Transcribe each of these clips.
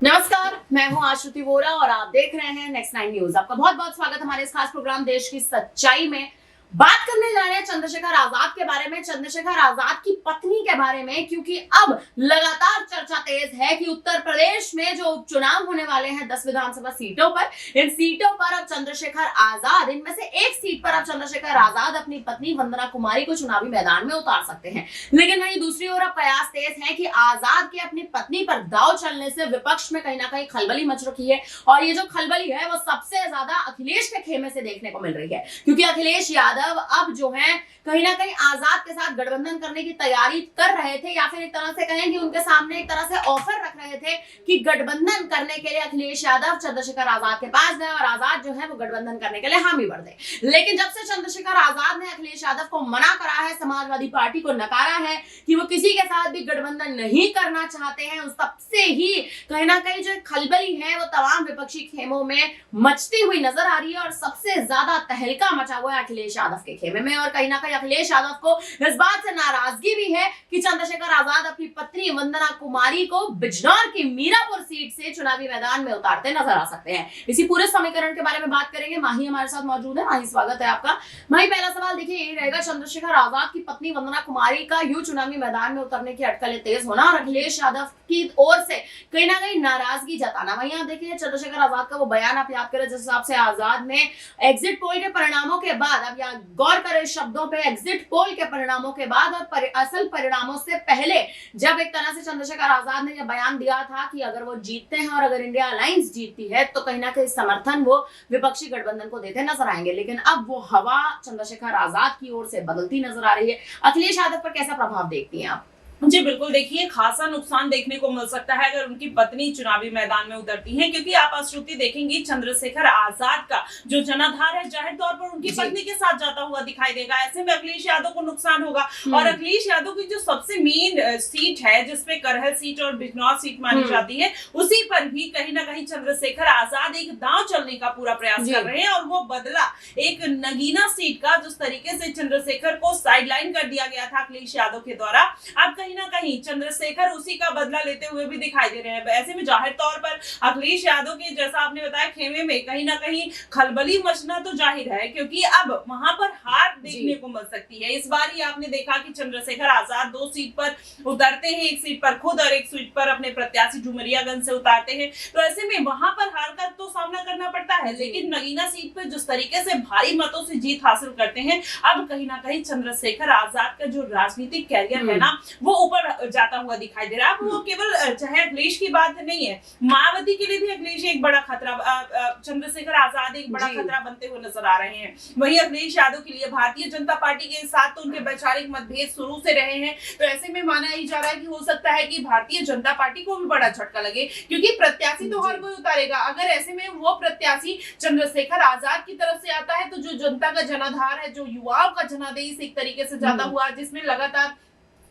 नमस्कार, मैं हूं आश्रुति वोरा और आप देख रहे हैं नेक्स्ट 9 न्यूज। आपका बहुत बहुत स्वागत हमारे इस खास प्रोग्राम देश की सच्चाई में। बात करने जा रहे हैं चंद्रशेखर आजाद के बारे में, चंद्रशेखर आजाद की पत्नी के बारे में, क्योंकि अब लगातार चर्चा तेज है कि उत्तर प्रदेश में जो उपचुनाव होने वाले हैं 10 विधानसभा सीटों पर, इन सीटों पर अब चंद्रशेखर आजाद, इनमें से एक सीट पर अब चंद्रशेखर आजाद अपनी पत्नी वंदना कुमारी को चुनावी मैदान में उतार सकते हैं। लेकिन वहीं दूसरी ओर अब कयास तेज है कि आजाद के अपनी पत्नी पर दांव चलने से विपक्ष में कहीं ना कहीं खलबली मच रखी है, और ये जो खलबली है वो सबसे ज्यादा अखिलेश के खेमे से देखने को मिल रही है, क्योंकि अखिलेश यादव अब जो है कहीं ना कहीं आजाद के साथ गठबंधन करने की तैयारी कर रहे थे, या फिर एक तरह से कहें कि उनके सामने एक तरह से ऑफर रख रहे थे कि गठबंधन करने के लिए अखिलेश यादव चंद्रशेखर आजाद के पास गए और आजाद जो है वो गठबंधन करने के लिए हामी भर दे। लेकिन जब से चंद्रशेखर आजाद ने अखिलेश यादव को मना करा है, समाजवादी पार्टी को नकारा है कि वो किसी के साथ भी गठबंधन नहीं करना चाहते हैं, उस तब से ही कहीं ना कहीं जो खलबली है वो तमाम विपक्षी खेमों में मचती हुई नजर आ रही है, और सबसे ज्यादा तहलका मचा हुआ है अखिलेश यादव के खेमे में। और कहीं ना कहीं अखिलेश यादव को इस बात से नाराजगी भी है कि चंद्रशेखर आजाद अपनी पत्नी वंदना कुमारी को बिजनौर की मीरापुर सीट से चुनावी मैदान में उतारते नजर आ सकते हैं। इसी पूरे समीकरण के बारे में बात करेंगे। माही हमारे साथ मौजूद है। माही, स्वागत है आपका। माही, पहला सवाल देखिए यही रहेगा, चंद्रशेखर आजाद की पत्नी वंदना कुमारी का यूं चुनावी मैदान में उतरने की अटकलें तेज होना और अखिलेश यादव की ओर से कहीं ना कहीं नाराजगी जताना। वहीं आप देखिए चंद्रशेखर आजाद का वो बयान आप याद करें जिस हिसाब से आजाद ने एग्जिट पोल के परिणामों के बाद, अब यहाँ गौर करें शब्दों पे, एग्जिट पोल के परिणामों के बाद और असल परिणामों से पहले, जब एक तरह से चंद्रशेखर आजाद ने यह बयान दिया था कि अगर वो जीतते हैं और अगर इंडिया अलायंस जीतती है तो कहीं ना कहीं समर्थन वो विपक्षी गठबंधन को देते नजर आएंगे। लेकिन अब वो हवा चंद्रशेखर आजाद की ओर से बदलती नजर आ रही है। अखिलेश यादव पर कैसा प्रभाव देखती हैं आप? जी बिल्कुल, देखिए खासा नुकसान देखने को मिल सकता है अगर उनकी पत्नी चुनावी मैदान में उतरती हैं, क्योंकि आप आश्रुति देखेंगी चंद्रशेखर आजाद का जो जनाधार है जाहिर तौर पर उनकी पत्नी के साथ जाता हुआ दिखाई देगा। ऐसे में अखिलेश यादव को नुकसान होगा। और अखिलेश यादव की जो सबसे मेन सीट है जिसपे करहल सीट और बिजनौर सीट मानी जाती है, उसी पर भी कहीं ना कहीं चंद्रशेखर आजाद एक दांव चलने का पूरा प्रयास कर रहे हैं। और वो बदला एक नगीना सीट का, जिस तरीके से चंद्रशेखर को साइडलाइन कर दिया गया था अखिलेश यादव के द्वारा, अब कहीं ना कहीं चंद्रशेखर उसी का बदला लेते हुए भी दिखाई दे रहे हैं। ऐसे में जाहिर तौर पर अखिलेश यादव के, जैसा आपने बताया, खेमे में कहीं ना कहीं खलबली मचना तो जाहिर है, क्योंकि अब वहां पर हार देखने को मिल सकती है। इस बार ही आपने देखा कि चंद्रशेखर आजाद 2 सीट पर उतरते हैं, एक सीट पर खुद और एक सीट पर अपने प्रत्याशी डुमरियागंज से उतारते हैं। तो ऐसे में वहां पर हार का तो सामना करना पड़ता है, लेकिन नगीना सीट पर जिस तरीके से भारी मतों से जीत हासिल करते हैं, अब कहीं ना कहीं चंद्रशेखर आजाद का जो राजनीतिक कैरियर है ना, वो ऊपर जाता हुआ दिखाई दे रहा है। वो केवल चाहे अखिलेश की बात नहीं है, मायावती के लिए भी अखिलेश एक बड़ा खतरा, चंद्रशेखर आजाद एक बड़ा खतरा बनते हुए नजर आ रहे हैं। वहीं अखिलेश यादव के लिए भारतीय जनता पार्टी के साथ तो उनके वैचारिक मतभेद शुरू से रहे हैं। तो ऐसे में माना ही जा रहा है कि हो सकता है कि भारतीय जनता पार्टी को भी बड़ा झटका लगे, क्योंकि प्रत्याशी तो हर कोई उतारेगा। अगर ऐसे में वो प्रत्याशी चंद्रशेखर आजाद की तरफ से आता है तो जो जनता का जनाधार है, जो युवाओं का जनादेश एक तरीके से जाता हुआ, जिसमें लगातार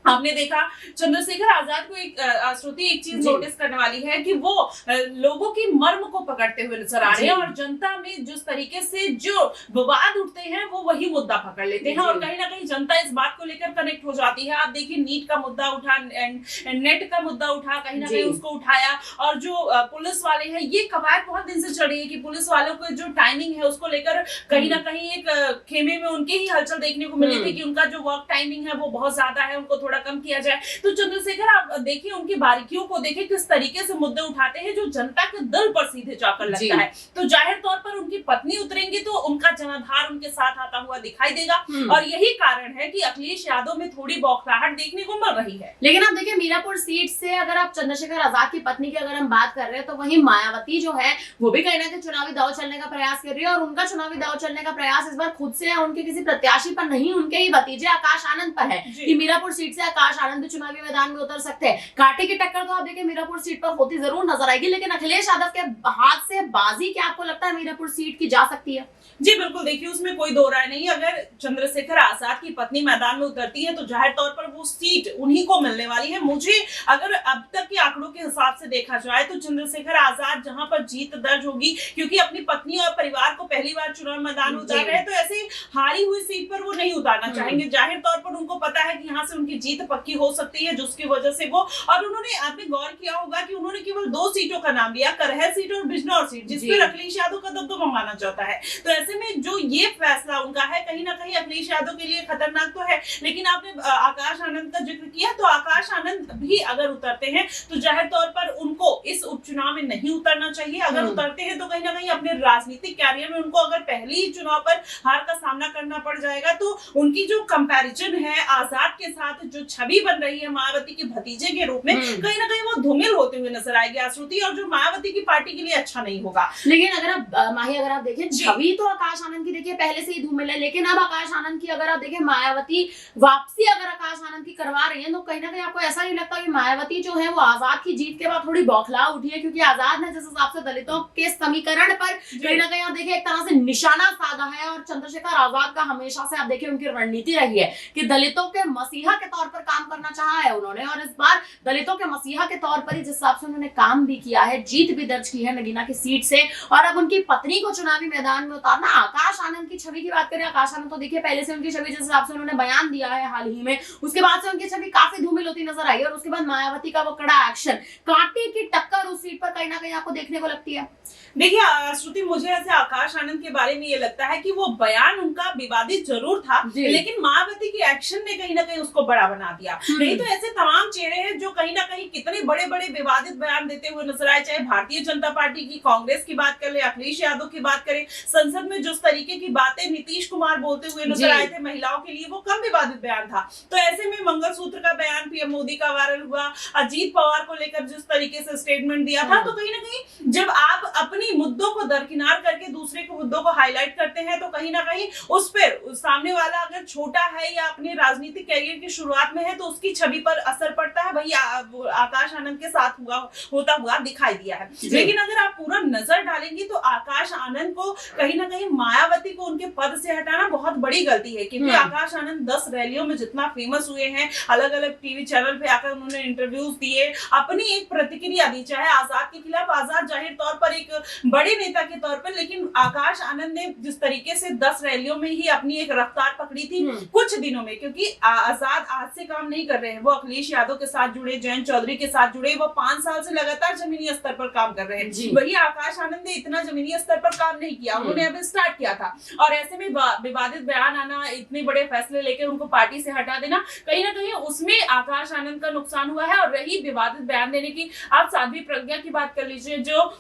आपने देखा चंद्रशेखर आजाद को एक चीज नोटिस करने वाली है कि वो लोगों की मर्म को पकड़ते हुए नजर आ रहे हैं, और जनता में जिस तरीके से जो विवाद उठते हैं वो वही मुद्दा पकड़ लेते हैं, और कहीं ना कहीं जनता इस बात को लेकर कनेक्ट हो जाती है। आप देखिए नीट का मुद्दा उठा, नेट का मुद्दा उठा, कहीं ना कहीं उसको उठाया, और जो पुलिस वाले हैं, ये कवायद बहुत दिन से चल रही है कि पुलिस वालों को जो टाइमिंग है उसको लेकर कहीं ना कहीं एक खेमे में उनके ही हलचल देखने को मिली थी कि उनका जो वर्क टाइमिंग है वो बहुत ज्यादा है, उनको थोड़ा कम किया जाए। तो चंद्रशेखर, आप देखिए उनकी बारीकियों को देखिए, किस तरीके से मुद्दे उठाते हैं जो जनता के दिल पर सीधे जाकर लगता है। तो जाहिर तौर पर उनकी पत्नी उतरेंगी तो उनका जनाधार उनके साथ आता हुआ दिखाई देगा, और यही कारण है कि अखिलेश यादव में थोड़ी बौखलाहट देखने को मिल रही है। लेकिन आप देखिए मीरापुर सीट से अगर आप चंद्रशेखर आजाद की पत्नी की अगर हम बात कर रहे हैं, तो वहीं मायावती जो है वो भी कहीं ना कहीं चुनावी दांव चलने का प्रयास कर रही है, और उनका चुनावी दांव चलने का प्रयास इस बार खुद से है, उनके किसी प्रत्याशी पर नहीं, उनके ही भतीजे आकाश आनंद पर है कि मीरापुर सीट से आकाश आनंद चुनावी मैदान में उतर सकते हैं। कांटे की टक्कर तो आप देखिए मीरापुर सीट पर होती जरूर नजर आएगी, लेकिन अखिलेश यादव के हाथ से बाजी क्या आपको लगता है मीरापुर सीट की जा सकती है? जी बिल्कुल, देखिए उसमें कोई दो राय नहीं। अगर चंद्रशेखर आजाद की पत्नी मैदान में उतरती है तो जाहिर तौर पर वो सीट उन्हीं को मिलने वाली है। मुझे अगर अब तक के आंकड़ों के हिसाब से देखा जाए तो चंद्रशेखर आजाद जहां पर जीत दर्ज होगी, क्योंकि अपनी पत्नी और परिवार को पहली बार चुनाव मैदान में उतार रहे हैं, तो ऐसे हारी हुई सीट पर वो नहीं उतारना चाहेंगे। जाहिर तौर पर उनको पता है कि यहाँ से उनकी जीत पक्की हो सकती है, जिसकी वजह से वो, और उन्होंने, आपने गौर किया होगा कि उन्होंने केवल 2 सीटों का नाम लिया, करहल सीट और बिजनौर सीट, जिसपे अखिलेश यादव का दबदबा माना जाता है। तो ऐसे में जो ये फैसला उनका है, कहीं ना कहीं अखिलेश यादव के लिए खतरनाक तो है। लेकिन आपने आकाश आनंद का जिक्र किया, तो आकाश आनंद भी अगर उतरते हैं तो जाहिर तौर पर उनको इस उपचुनाव में नहीं उतरना चाहिए। अगर उतरते हैं तो कहीं ना कहीं अपने राजनीतिक कैरियर में उनको अगर पहले ही चुनाव पर हार का सामना करना पड़ जाएगा, तो उनकी जो कंपैरिजन है आजाद के साथ, जो छवि बन रही है मायावती के भतीजे के रूप में, कहीं ना कहीं वो धूमिल होते हुए नजर आएगी आश्रुति, और जो मायावती की पार्टी के लिए अच्छा नहीं होगा। लेकिन अगर आप माही अगर आप देखें, छवि तो आकाश आनंद की देखिए पहले से ही धूमिल है, लेकिन अब आकाश आनंद की अगर आप देखें, मायावती वापसी अगर आकाश आनंद की करवा रही है, तो कहीं ना कहीं आपको ऐसा नहीं लगता कि मायावती जो है वो आजाद की जीत के बाद थोड़ी बौखला उठी है? क्योंकि आजाद ने जिस हिसाब से दलितों के समीकरण पर कहीं ना कहीं आप देखिए एक तरह से निशाना साधा है, और चंद्रशेखर आजाद का हमेशा से आप देखिए उनकी रणनीति रही है कि दलितों के मसीहा के तौर पर काम करना चाहा है उन्होंने, और इस बार दलितों के मसीहा के तौर पर ही जिस हिसाब से उन्होंने काम भी किया है, जीत भी दर्ज की है नगीना की सीट से, और अब उनकी पत्नी को चुनावी मैदान में उतारना। आकाश आनंद की छवि की बात करें, आकाश आनंद तो देखिए पहले से उनकी छवि जिस हिसाब से उन्होंने बयान दिया है हाल ही में, उसके बाद से उनकी छवि काफी धूमिल होती नजर आई, और उसके बाद मायावती का वो कड़ा एक्शन, कांटे की टक्कर उस सीट पर कहीं ना कहीं आपको देखने को लगती है। देखिए श्रुति, मुझे ऐसे आकाश आनंद के बारे में ये लगता है कि वो बयान उनका विवादित जरूर था, लेकिन मायावती की एक्शन ने कहीं ना कहीं उसको बड़ा बना दिया। नहीं तो ऐसे तमाम चेहरे हैं जो कहीं ना कहीं कितने बड़े बड़े विवादित बयान देते हुए नजर आए, चाहे भारतीय जनता पार्टी की, कांग्रेस की बात करें, अखिलेश यादव की बात करें, संसद में जिस तरीके की बातें नीतीश कुमार बोलते हुए नजर आए थे महिलाओं के लिए, वो कम विवादित बयान था। तो ऐसे में मंगलसूत्र का बयान पीएम मोदी का वायरल हुआ, अजीत पवार को लेकर जिस तरीके से स्टेटमेंट दिया था, तो कहीं ना कहीं जब आप अपनी मुद्दों को दरकिनार करके दूसरे के मुद्दों को हाईलाइट करते हैं, तो कहीं ना कहीं उस पर सामने वाला अगर छोटा है या अपने राजनीतिक कैरियर की शुरुआत में है, तो उसकी छवि पर असर पड़ता है। वही आकाश आनंद के साथ होता हुआ दिखाई दिया है। लेकिन अगर आप पूरा नजर डालेंगे तो आकाश आनंद को कहीं ना कहीं मायावती को उनके पद से हटाना बहुत बड़ी गलती है, क्योंकि आकाश आनंद 10 रैलियों में जितना फेमस हुए हैं, अलग अलग टीवी चैनल पे आकर उन्होंने इंटरव्यूज दिए, अपनी एक प्रतिक्रिया दी, चाहे आजाद के खिलाफ, आजाद जाहिर तौर पर एक बड़े नेता के तौर पर, लेकिन आकाश आनंद ने जिस तरीके से 10 रैलियों में ही अपनी एक रफ्तार पकड़ी थी कुछ दिनों में, क्योंकि आजाद आज से काम नहीं कर रहे हैं, वो अखिलेश यादव के साथ जुड़े, जयंत चौधरी के साथ जुड़े, वो 5 साल से लगातार जमीनी स्तर पर काम कर रहे हैं। वही आकाश आनंद ने इतना जमीनी स्तर पर काम नहीं किया, उन्होंने अभी स्टार्ट किया था, और ऐसे में विवादित बयान आना, इतने बड़े फैसले लेकर उनको पार्टी से हटा देना, कहीं ना कहीं उसमें आकाश आनंद का नुकसान हुआ है। और रही विवादित बयान देने की, आप साध्वी प्रज्ञा की बात कर लीजिए, जो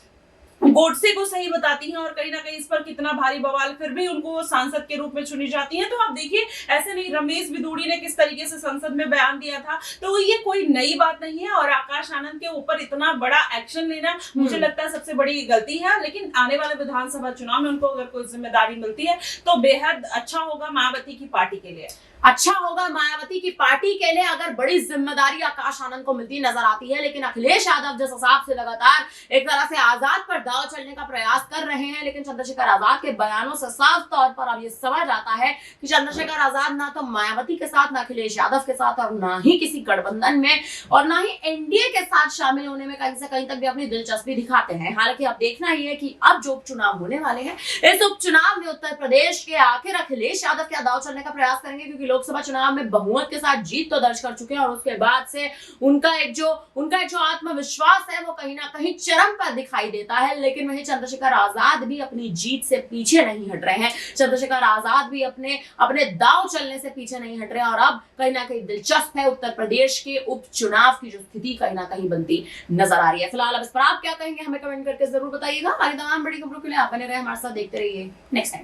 गोडसे को सही बताती हैं, और कहीं ना कहीं इस पर कितना भारी बवाल, फिर भी उनको सांसद के रूप में चुनी जाती हैं। तो आप देखिए, ऐसे नहीं, रमेश बिदूड़ी ने किस तरीके से संसद में बयान दिया था, तो ये कोई नई बात नहीं है, और आकाश आनंद के ऊपर इतना बड़ा एक्शन लेना मुझे लगता है सबसे बड़ी गलती है। लेकिन आने वाले विधानसभा चुनाव में उनको अगर कोई जिम्मेदारी मिलती है तो बेहद अच्छा होगा मायावती की पार्टी के लिए। अच्छा होगा मायावती की पार्टी के लिए अगर बड़ी जिम्मेदारी आकाश आनंद को मिलती नजर आती है। लेकिन अखिलेश यादव जिस हिसाब से लगातार एक तरह से आजाद पर दाव चलने का प्रयास कर रहे हैं, लेकिन चंद्रशेखर आजाद के बयानों से साफ तौर पर अब ये समझ आता है कि चंद्रशेखर आजाद ना तो मायावती के साथ, ना अखिलेश यादव के साथ, और ना ही किसी गठबंधन में, और ना ही एनडीए के साथ शामिल होने में कहीं से कहीं तक भी अपनी दिलचस्पी दिखाते हैं। हालांकि अब देखना ही है कि अब जो उपचुनाव होने वाले हैं, इस उपचुनाव में उत्तर प्रदेश के आखिर अखिलेश यादव क्या दाव चलने का प्रयास करेंगे, क्योंकि लोकसभा चुनाव में बहुमत के साथ जीत तो दर्ज कर चुके हैं, और उसके बाद से उनका एक जो आत्मविश्वास है वो कहीं ना कहीं चरम पर दिखाई देता है। लेकिन वहीं चंद्रशेखर आजाद भी अपनी जीत से पीछे नहीं हट रहे हैं, चंद्रशेखर आजाद भी अपने दाव चलने से पीछे नहीं हट रहे हैं, और अब कहीं ना कहीं दिलचस्प है उत्तर प्रदेश के उपचुनाव की जो स्थिति कहीं ना कहीं बनती नजर आ रही है। फिलहाल अब इस पर आप क्या कहेंगे, हमें कमेंट करके जरूर बताइएगा। हमारी तमाम बड़ी खबरों के लिए आप बने रहे हमारे साथ, देखते रहिए नेक्स्ट टाइम।